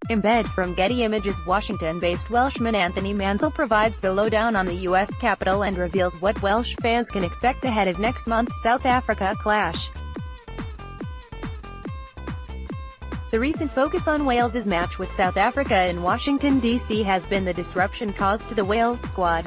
Embed from Getty Images. Washington-based Welshman Anthony Mansell provides the lowdown on the U.S. capital and reveals what Welsh fans can expect ahead of next month's South Africa clash. The recent focus on Wales's match with South Africa in Washington, D.C. has been the disruption caused to the Wales squad.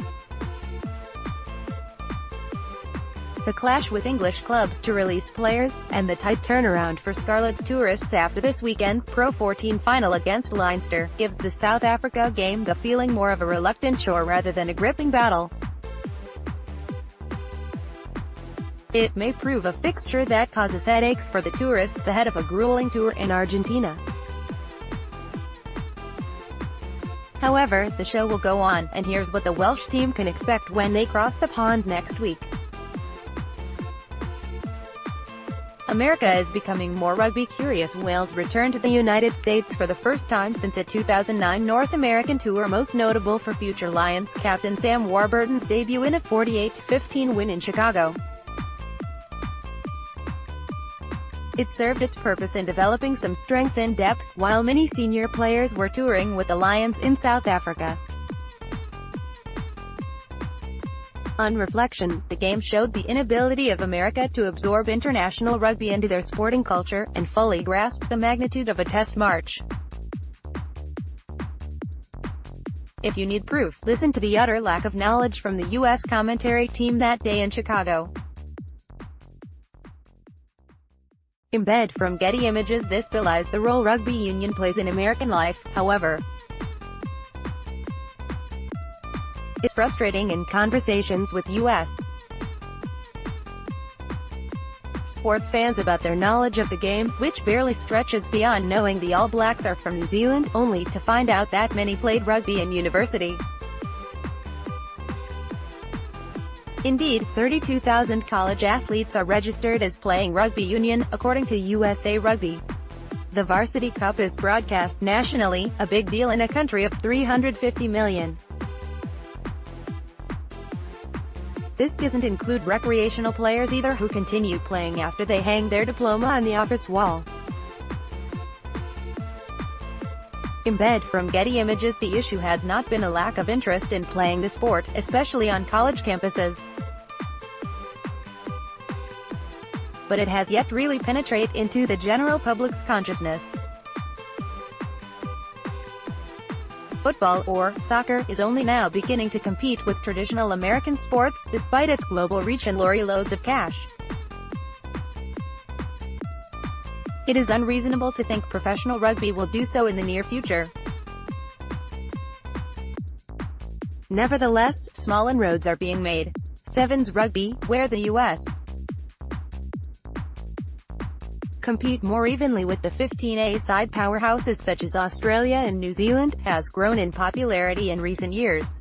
The clash with English clubs to release players, and the tight turnaround for Scarlets tourists after this weekend's Pro 14 final against Leinster, gives the South Africa game the feeling more of a reluctant chore rather than a gripping battle. It may prove a fixture that causes headaches for the tourists ahead of a grueling tour in Argentina. However, the show will go on, and here's what the Welsh team can expect when they cross the pond next week. America is becoming more rugby curious. Wales returned to the United States for the first time since its 2009 North American tour, most notable for future Lions captain Sam Warburton's debut in a 48-15 win in Chicago. It served its purpose in developing some strength and depth, while many senior players were touring with the Lions in South Africa. On reflection, the game showed the inability of America to absorb international rugby into their sporting culture, and fully grasp the magnitude of a test march. If you need proof, listen to the utter lack of knowledge from the U.S. commentary team that day in Chicago. Embed from Getty Images. This belies the role rugby union plays in American life, however. It's frustrating in conversations with U.S. sports fans about their knowledge of the game, which barely stretches beyond knowing the All Blacks are from New Zealand, only to find out that many played rugby in university. Indeed, 32,000 college athletes are registered as playing rugby union, according to USA Rugby. The Varsity Cup is broadcast nationally, a big deal in a country of 350 million. This doesn't include recreational players either, who continue playing after they hang their diploma on the office wall. Embed from Getty Images. The issue has not been a lack of interest in playing the sport, especially on college campuses. But it has yet to really penetrate into the general public's consciousness. Football, or soccer, is only now beginning to compete with traditional American sports, despite its global reach and lorry loads of cash. It is unreasonable to think professional rugby will do so in the near future. Nevertheless, small inroads are being made. Sevens rugby, where the U.S. compete more evenly with the 15A-side powerhouses such as Australia and New Zealand, has grown in popularity in recent years.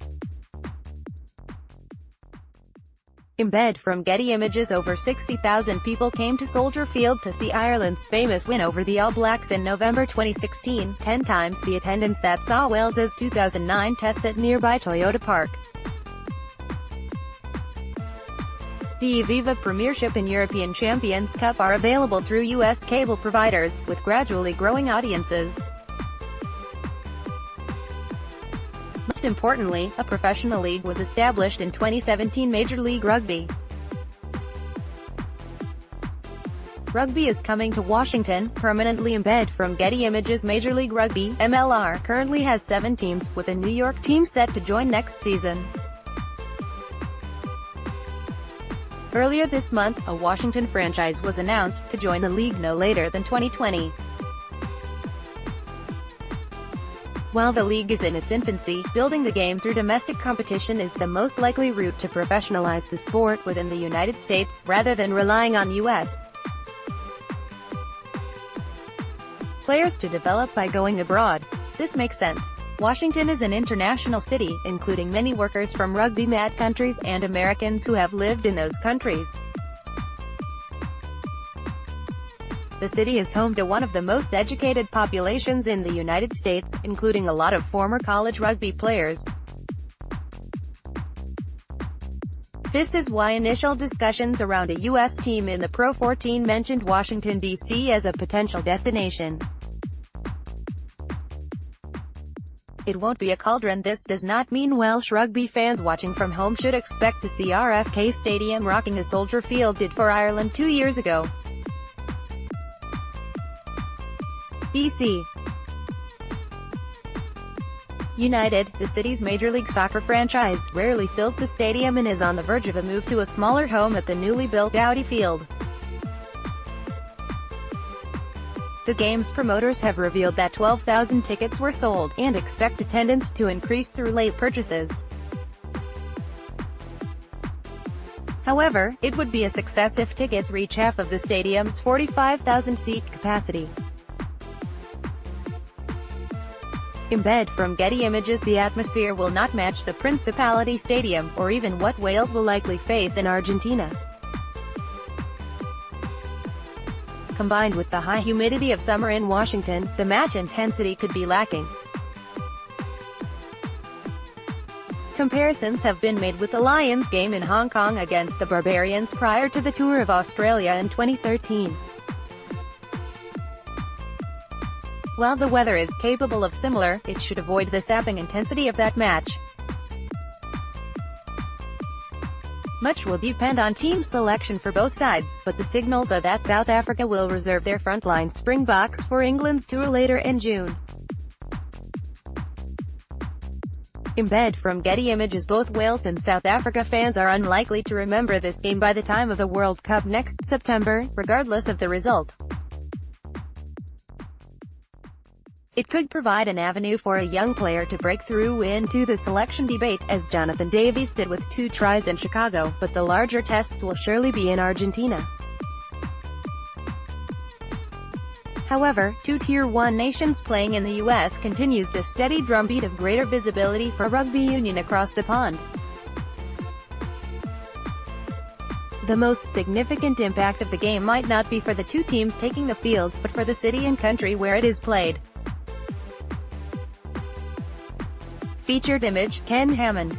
Embed from Getty Images. Over 60,000 people came to Soldier Field to see Ireland's famous win over the All Blacks in November 2016, 10 times the attendance that saw Wales's 2009 test at nearby Toyota Park. The Viva Premiership and European Champions Cup are available through U.S. cable providers, with gradually growing audiences. Most importantly, a professional league was established in 2017. Major League Rugby. Rugby is coming to Washington, permanently. Embed from Getty Images. Major League Rugby, MLR, currently has 7 teams, with a New York team set to join next season. Earlier this month, a Washington franchise was announced to join the league no later than 2020. While the league is in its infancy, building the game through domestic competition is the most likely route to professionalize the sport within the United States, rather than relying on U.S. players to develop by going abroad. This makes sense. Washington is an international city, including many workers from rugby-mad countries, and Americans who have lived in those countries. The city is home to one of the most educated populations in the United States, including a lot of former college rugby players. This is why initial discussions around a U.S. team in the Pro 14 mentioned Washington, D.C. as a potential destination. It won't be a cauldron. This does not mean Welsh rugby fans watching from home should expect to see RFK Stadium rocking as Soldier Field did for Ireland 2 years ago. DC United, the city's Major League Soccer franchise, rarely fills the stadium and is on the verge of a move to a smaller home at the newly built Audi Field. The game's promoters have revealed that 12,000 tickets were sold, and expect attendance to increase through late purchases. However, it would be a success if tickets reach half of the stadium's 45,000-seat capacity. Embed from Getty Images. The atmosphere will not match the Principality Stadium, or even what Wales will likely face in Argentina. Combined with the high humidity of summer in Washington, the match intensity could be lacking. Comparisons have been made with the Lions game in Hong Kong against the Barbarians prior to the Tour of Australia in 2013. While the weather is capable of similar, it should avoid the sapping intensity of that match. Much will depend on team selection for both sides, but the signals are that South Africa will reserve their frontline Springboks for England's tour later in June. Embed from Getty Images. Both Wales and South Africa fans are unlikely to remember this game by the time of the World Cup next September, regardless of the result. It could provide an avenue for a young player to break through into the selection debate, as Jonathan Davies did with 2 tries in Chicago, but the larger tests will surely be in Argentina. However, 2 Tier 1 nations playing in the U.S. continues the steady drumbeat of greater visibility for rugby union across the pond. The most significant impact of the game might not be for the 2 teams taking the field, but for the city and country where it is played. Featured image, Ken Hammond.